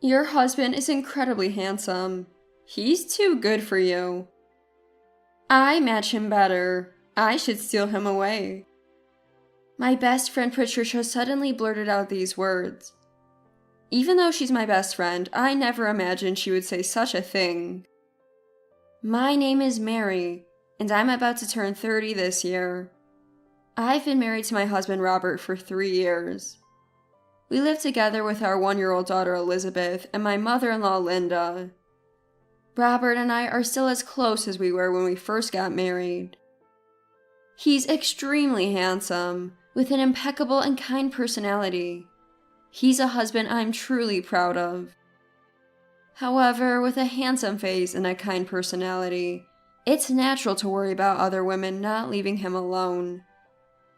Your husband is incredibly handsome. He's too good for you. I match him better. I should steal him away. My best friend Patricia suddenly blurted out these words. Even though she's my best friend, I never imagined she would say such a thing. My name is Mary, and I'm about to turn 30 this year. I've been married to my husband Robert for 3 years. We live together with our 1-year-old daughter Elizabeth and my mother-in-law Linda. Robert and I are still as close as we were when we first got married. He's extremely handsome, with an impeccable and kind personality. He's a husband I'm truly proud of. However, with a handsome face and a kind personality, it's natural to worry about other women not leaving him alone.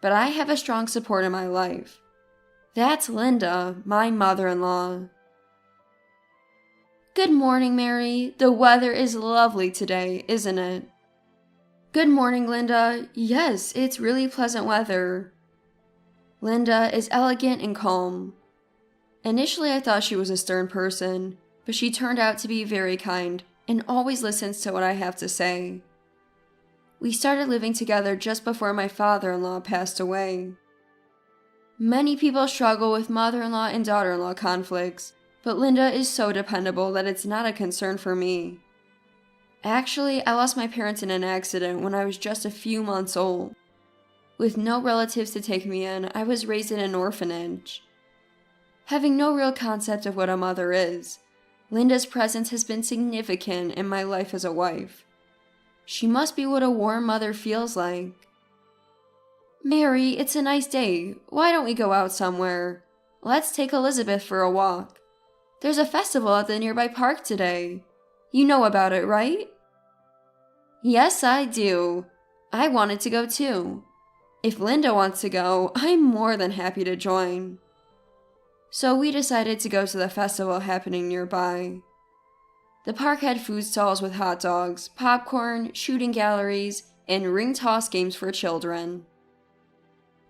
But I have a strong support in my life. That's Linda, my mother-in-law. Good morning, Mary. The weather is lovely today, isn't it? Good morning, Linda. Yes, it's really pleasant weather. Linda is elegant and calm. Initially, I thought she was a stern person, but she turned out to be very kind and always listens to what I have to say. We started living together just before my father-in-law passed away. Many people struggle with mother-in-law and daughter-in-law conflicts, but Linda is so dependable that it's not a concern for me. Actually, I lost my parents in an accident when I was just a few months old. With no relatives to take me in, I was raised in an orphanage. Having no real concept of what a mother is, Linda's presence has been significant in my life as a wife. She must be what a warm mother feels like. Mary, it's a nice day. Why don't we go out somewhere? Let's take Elizabeth for a walk. There's a festival at the nearby park today. You know about it, right? Yes, I do. I wanted to go too. If Linda wants to go, I'm more than happy to join. So we decided to go to the festival happening nearby. The park had food stalls with hot dogs, popcorn, shooting galleries, and ring toss games for children.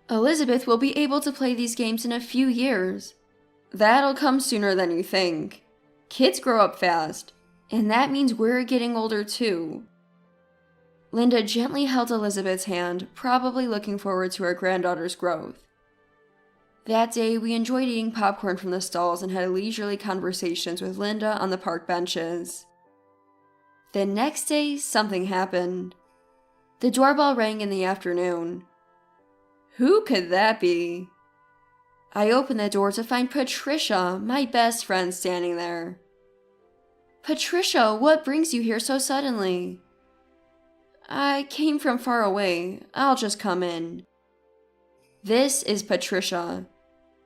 Elizabeth will be able to play these games in a few years. That'll come sooner than you think. Kids grow up fast, and that means we're getting older too. Linda gently held Elizabeth's hand, probably looking forward to her granddaughter's growth. That day, we enjoyed eating popcorn from the stalls and had leisurely conversations with Linda on the park benches. The next day, something happened. The doorbell rang in the afternoon. Who could that be? I opened the door to find Patricia, my best friend, standing there. Patricia, what brings you here so suddenly? I came from far away. I'll just come in. This is Patricia.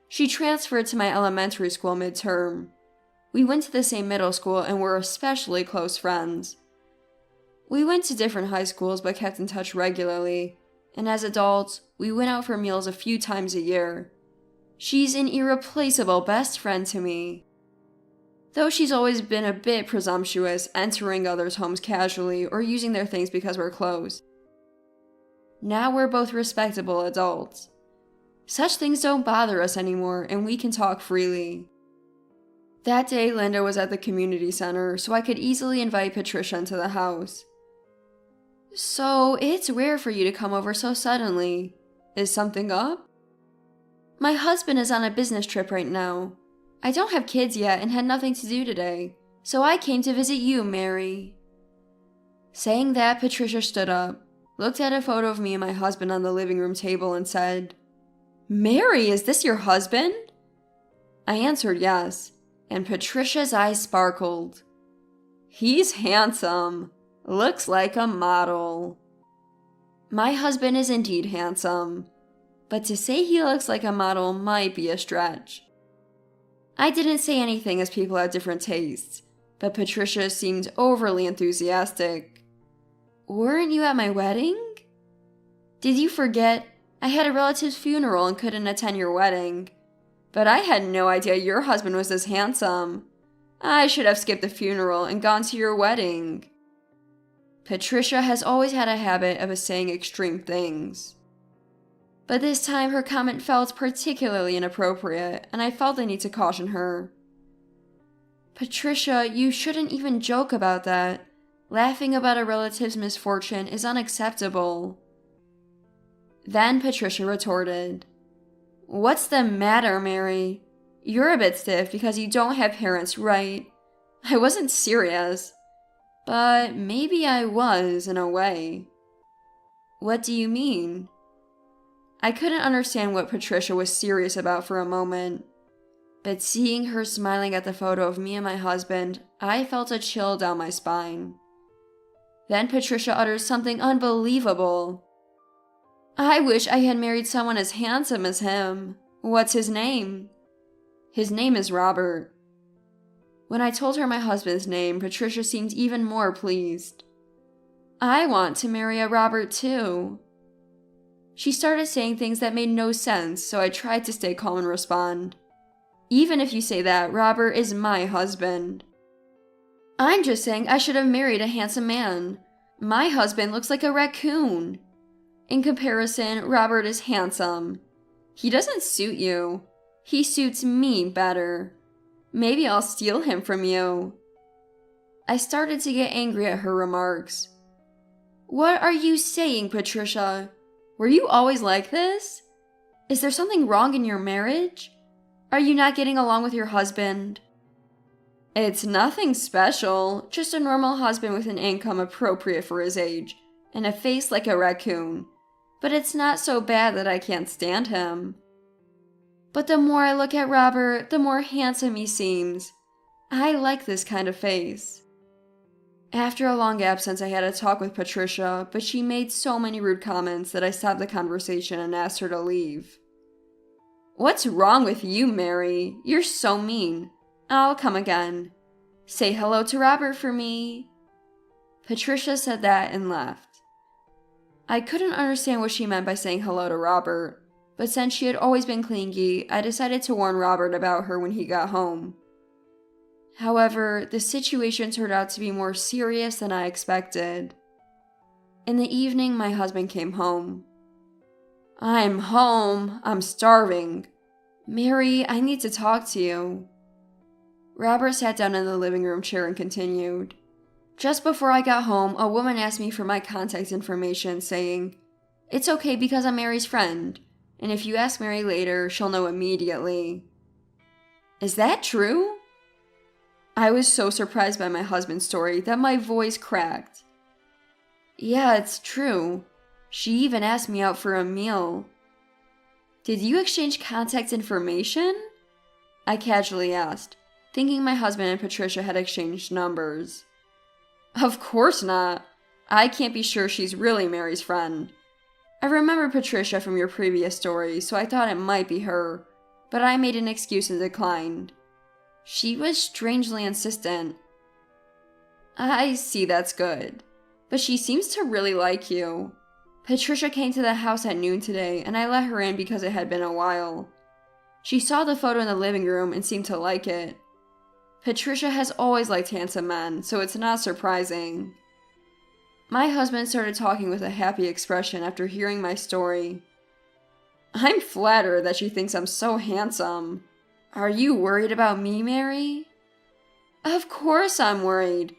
She transferred to my elementary school midterm. We went to the same middle school and were especially close friends. We went to different high schools but kept in touch regularly, and as adults, we went out for meals a few times a year. She's an irreplaceable best friend to me. Though she's always been a bit presumptuous, entering others' homes casually or using their things because we're close. Now we're both respectable adults. Such things don't bother us anymore, and we can talk freely. That day, Linda was at the community center, so I could easily invite Patricia into the house. So, it's rare for you to come over so suddenly. Is something up? My husband is on a business trip right now. I don't have kids yet and had nothing to do today, so I came to visit you, Mary. Saying that, Patricia stood up, looked at a photo of me and my husband on the living room table and said, Mary, is this your husband? I answered yes, and Patricia's eyes sparkled. He's handsome. Looks like a model. My husband is indeed handsome, but to say he looks like a model might be a stretch. I didn't say anything as people have different tastes, but Patricia seemed overly enthusiastic. Weren't you at my wedding? Did you forget? I had a relative's funeral and couldn't attend your wedding. But I had no idea your husband was this handsome. I should have skipped the funeral and gone to your wedding. Patricia has always had a habit of saying extreme things. But this time her comment felt particularly inappropriate, and I felt the need to caution her. Patricia, you shouldn't even joke about that. Laughing about a relative's misfortune is unacceptable. Then Patricia retorted, "What's the matter, Mary? You're a bit stiff because you don't have parents, right? I wasn't serious. But maybe I was, in a way." "What do you mean?" I couldn't understand what Patricia was serious about for a moment. But seeing her smiling at the photo of me and my husband, I felt a chill down my spine. Then Patricia uttered something unbelievable. "I wish I had married someone as handsome as him. What's his name?" "His name is Robert." When I told her my husband's name, Patricia seemed even more pleased. "I want to marry a Robert too." She started saying things that made no sense, so I tried to stay calm and respond, "Even if you say that, Robert is my husband." "I'm just saying I should have married a handsome man. My husband looks like a raccoon. In comparison, Robert is handsome. He doesn't suit you. He suits me better. Maybe I'll steal him from you." I started to get angry at her remarks. "What are you saying, Patricia? Were you always like this? Is there something wrong in your marriage? Are you not getting along with your husband?" "It's nothing special, just a normal husband with an income appropriate for his age, and a face like a raccoon. But it's not so bad that I can't stand him." "But the more I look at Robert, the more handsome he seems. I like this kind of face." After a long absence, I had a talk with Patricia, but she made so many rude comments that I stopped the conversation and asked her to leave. "What's wrong with you, Mary? You're so mean. I'll come again. Say hello to Robert for me." Patricia said that and left. I couldn't understand what she meant by saying hello to Robert, but since she had always been clingy, I decided to warn Robert about her when he got home. However, the situation turned out to be more serious than I expected. In the evening, my husband came home. "I'm home. I'm starving. Mary, I need to talk to you." Robert sat down in the living room chair and continued. "Just before I got home, a woman asked me for my contact information, saying, 'It's okay because I'm Mary's friend, and if you ask Mary later, she'll know immediately.' Is that true?" I was so surprised by my husband's story that my voice cracked. "Yeah, it's true. She even asked me out for a meal." "Did you exchange contact information?" I casually asked, thinking my husband and Patricia had exchanged numbers. "Of course not. I can't be sure she's really Mary's friend. I remember Patricia from your previous story, so I thought it might be her, but I made an excuse and declined. She was strangely insistent." "I see, that's good. But she seems to really like you. Patricia came to the house at noon today, and I let her in because it had been a while. She saw the photo in the living room and seemed to like it. Patricia has always liked handsome men, so it's not surprising." My husband started talking with a happy expression after hearing my story. "I'm flattered that she thinks I'm so handsome. Are you worried about me, Mary?" "Of course I'm worried.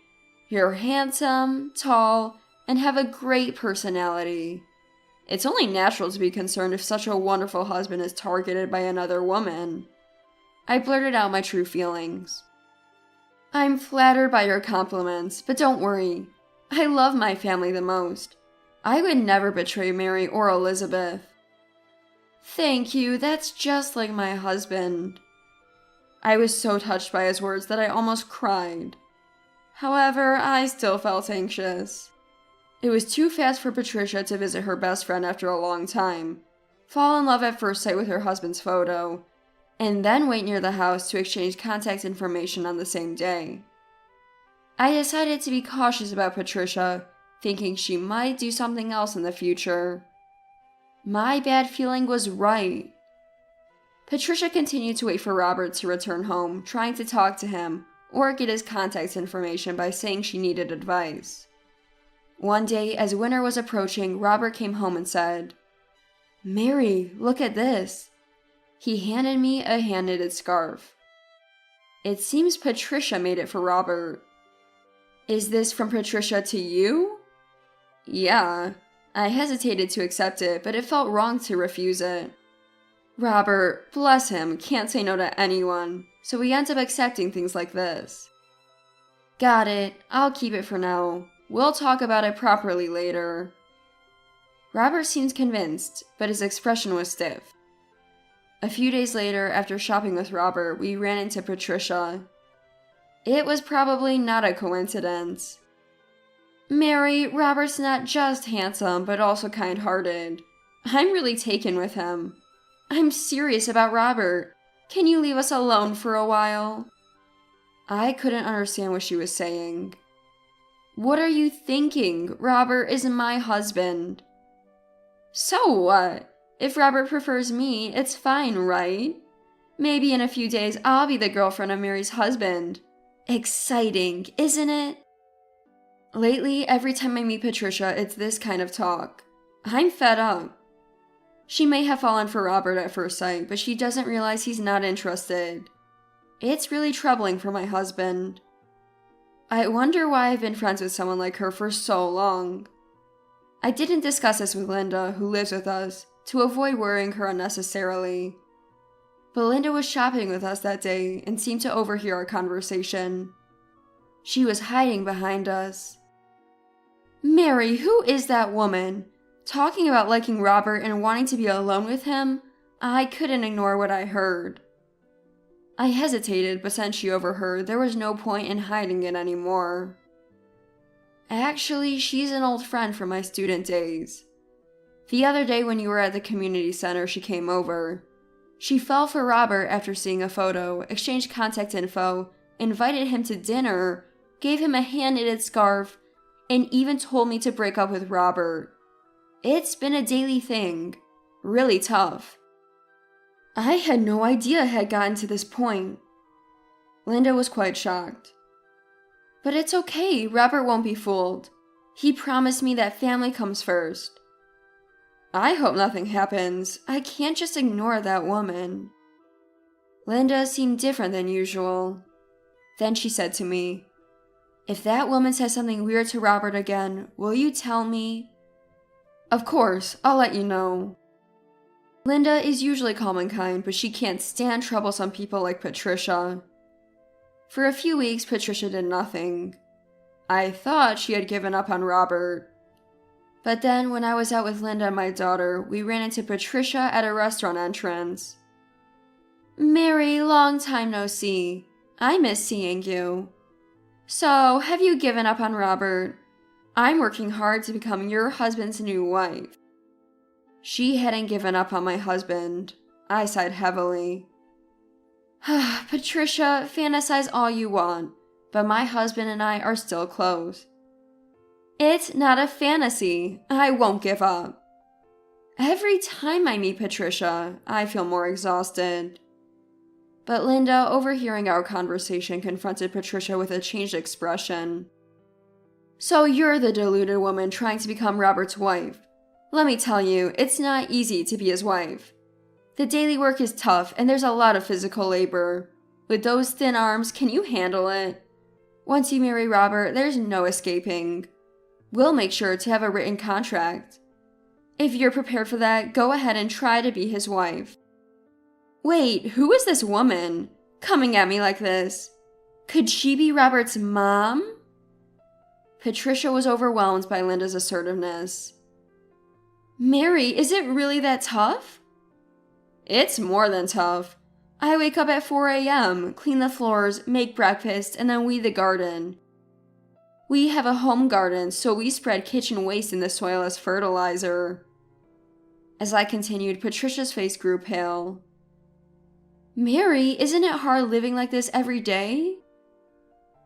You're handsome, tall, and have a great personality. It's only natural to be concerned if such a wonderful husband is targeted by another woman." I blurted out my true feelings. "I'm flattered by your compliments, but don't worry. I love my family the most. I would never betray Mary or Elizabeth." "Thank you, that's just like my husband." I was so touched by his words that I almost cried. However, I still felt anxious. It was too fast for Patricia to visit her best friend after a long time, fall in love at first sight with her husband's photo, and then wait near the house to exchange contact information on the same day. I decided to be cautious about Patricia, thinking she might do something else in the future. My bad feeling was right. Patricia continued to wait for Robert to return home, trying to talk to him or get his contact information by saying she needed advice. One day, as winter was approaching, Robert came home and said, "Mary, look at this." He handed me a hand-knitted scarf. It seems Patricia made it for Robert. Is this from Patricia to you? Yeah. I hesitated to accept it, but it felt wrong to refuse it. Robert, bless him, can't say no to anyone, so he ends up accepting things like this. Got it. I'll keep it for now. We'll talk about it properly later. Robert seemed convinced, but his expression was stiff. A few days later, after shopping with Robert, we ran into Patricia. It was probably not a coincidence. Mary, Robert's not just handsome, but also kind-hearted. I'm really taken with him. I'm serious about Robert. Can you leave us alone for a while? I couldn't understand what she was saying. What are you thinking? Robert is my husband. So what? If Robert prefers me, it's fine, right? Maybe in a few days I'll be the girlfriend of Mary's husband. Exciting, isn't it? Lately, every time I meet Patricia, it's this kind of talk. I'm fed up. She may have fallen for Robert at first sight, but she doesn't realize he's not interested. It's really troubling for my husband. I wonder why I've been friends with someone like her for so long. I didn't discuss this with Linda, who lives with us, to avoid worrying her unnecessarily. But Linda was shopping with us that day and seemed to overhear our conversation. She was hiding behind us. Mary, who is that woman? Talking about liking Robert and wanting to be alone with him, I couldn't ignore what I heard. I hesitated, but since she overheard, there was no point in hiding it anymore. Actually, she's an old friend from my student days. The other day when you were at the community center, she came over. She fell for Robert after seeing a photo, exchanged contact info, invited him to dinner, gave him a hand-knitted scarf, and even told me to break up with Robert. It's been a daily thing. Really tough. I had no idea it had gotten to this point. Linda was quite shocked. But it's okay, Robert won't be fooled. He promised me that family comes first. I hope nothing happens. I can't just ignore that woman. Linda seemed different than usual. Then she said to me, "If that woman says something weird to Robert again, will you tell me?" Of course, I'll let you know. Linda is usually calm and kind, but she can't stand troublesome people like Patricia. For a few weeks, Patricia did nothing. I thought she had given up on Robert. But then, when I was out with Linda and my daughter, we ran into Patricia at a restaurant entrance. Mary, long time no see. I miss seeing you. So, have you given up on Robert? I'm working hard to become your husband's new wife. She hadn't given up on my husband. I sighed heavily. Patricia, fantasize all you want, but my husband and I are still close. It's not a fantasy. I won't give up. Every time I meet Patricia, I feel more exhausted. But Linda, overhearing our conversation, confronted Patricia with a changed expression. So you're the deluded woman trying to become Robert's wife. Let me tell you, it's not easy to be his wife. The daily work is tough, and there's a lot of physical labor. With those thin arms, can you handle it? Once you marry Robert, there's no escaping. We'll make sure to have a written contract. If you're prepared for that, go ahead and try to be his wife. Wait, who is this woman? Coming at me like this? Could she be Robert's mom? Patricia was overwhelmed by Linda's assertiveness. Mary, is it really that tough? It's more than tough. I wake up at 4 a.m., clean the floors, make breakfast, and then weed the garden. We have a home garden, so we spread kitchen waste in the soil as fertilizer. As I continued, Patricia's face grew pale. Mary, isn't it hard living like this every day?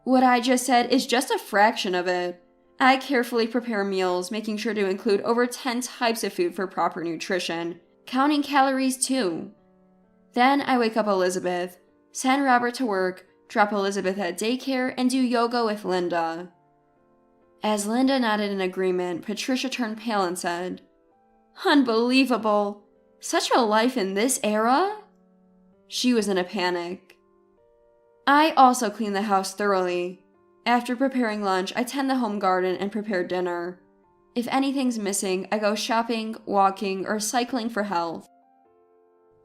What I just said is just a fraction of it. I carefully prepare meals, making sure to include over 10 types of food for proper nutrition, counting calories too. Then I wake up Elizabeth, send Robert to work, drop Elizabeth at daycare, and do yoga with Linda. As Linda nodded in agreement, Patricia turned pale and said, Unbelievable! Such a life in this era? She was in a panic. I also clean the house thoroughly. After preparing lunch, I tend the home garden and prepare dinner. If anything's missing, I go shopping, walking, or cycling for health.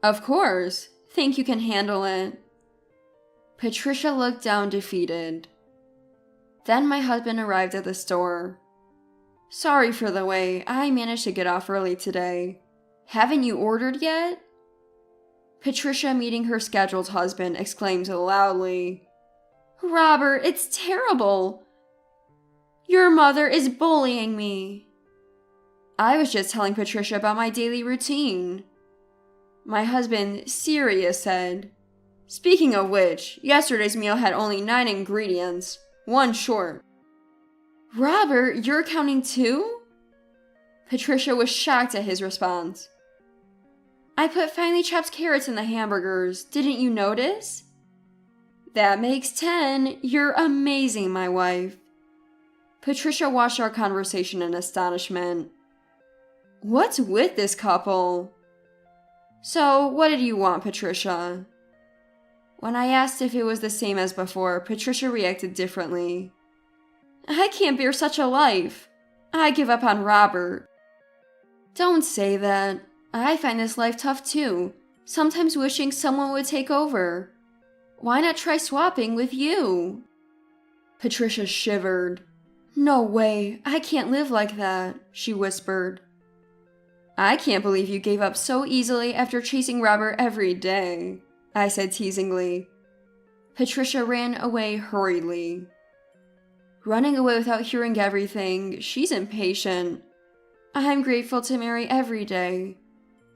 Of course. Think you can handle it? Patricia looked down defeated. Then my husband arrived at the store. Sorry for the wait, I managed to get off early today. Haven't you ordered yet? Patricia, meeting her scheduled husband, exclaims loudly, Robert, it's terrible. Your mother is bullying me. I was just telling Patricia about my daily routine. My husband, serious, said, Speaking of which, yesterday's meal had only 9 ingredients, 1 short. Robert, you're counting too? Patricia was shocked at his response. I put finely chopped carrots in the hamburgers. Didn't you notice? That makes 10. You're amazing, my wife. Patricia watched our conversation in astonishment. What's with this couple? So, what did you want, Patricia? When I asked if it was the same as before, Patricia reacted differently. I can't bear such a life. I give up on Robert. Don't say that. I find this life tough too, sometimes wishing someone would take over. Why not try swapping with you? Patricia shivered. No way, I can't live like that, she whispered. I can't believe you gave up so easily after chasing Robert every day, I said teasingly. Patricia ran away hurriedly. Running away without hearing everything, she's impatient. I'm grateful to Mary every day.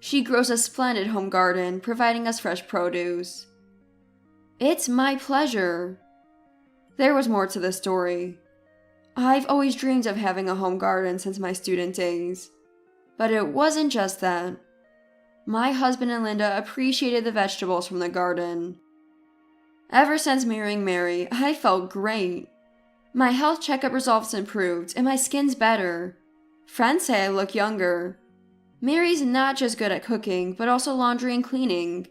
She grows a splendid home garden, providing us fresh produce. It's my pleasure. There was more to the story. I've always dreamed of having a home garden since my student days. But it wasn't just that. My husband and Linda appreciated the vegetables from the garden. Ever since marrying Mary, I felt great. My health checkup results improved, and my skin's better. Friends say I look younger. Mary's not just good at cooking, but also laundry and cleaning.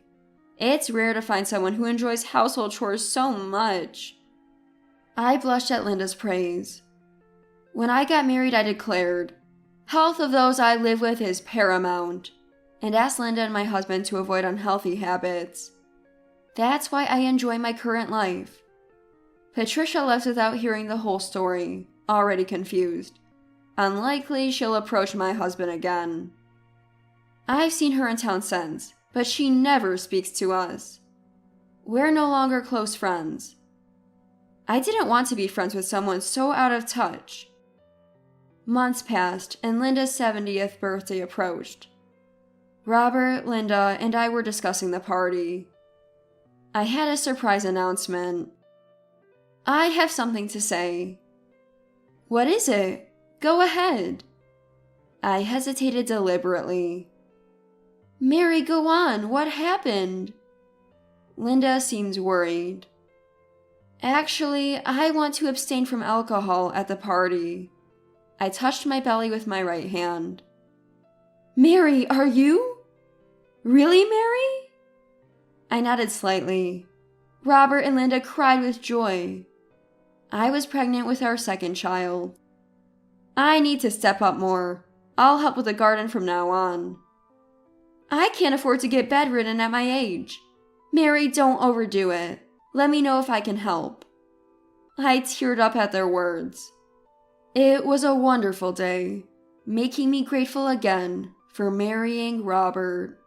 It's rare to find someone who enjoys household chores so much. I blushed at Linda's praise. When I got married, I declared, health of those I live with is paramount, and asked Linda and my husband to avoid unhealthy habits. That's why I enjoy my current life. Patricia left without hearing the whole story, already confused. Unlikely she'll approach my husband again. I've seen her in town since, but she never speaks to us. We're no longer close friends. I didn't want to be friends with someone so out of touch. Months passed, and Linda's 70th birthday approached. Robert, Linda, and I were discussing the party. I had a surprise announcement. I have something to say. What is it? Go ahead. I hesitated deliberately. Mary, go on. What happened? Linda seems worried. Actually, I want to abstain from alcohol at the party. I touched my belly with my right hand. Mary, are you? Really, Mary? I nodded slightly. Robert and Linda cried with joy. I was pregnant with our second child. I need to step up more. I'll help with the garden from now on. I can't afford to get bedridden at my age. Mary, don't overdo it. Let me know if I can help. I teared up at their words. It was a wonderful day, making me grateful again for marrying Robert.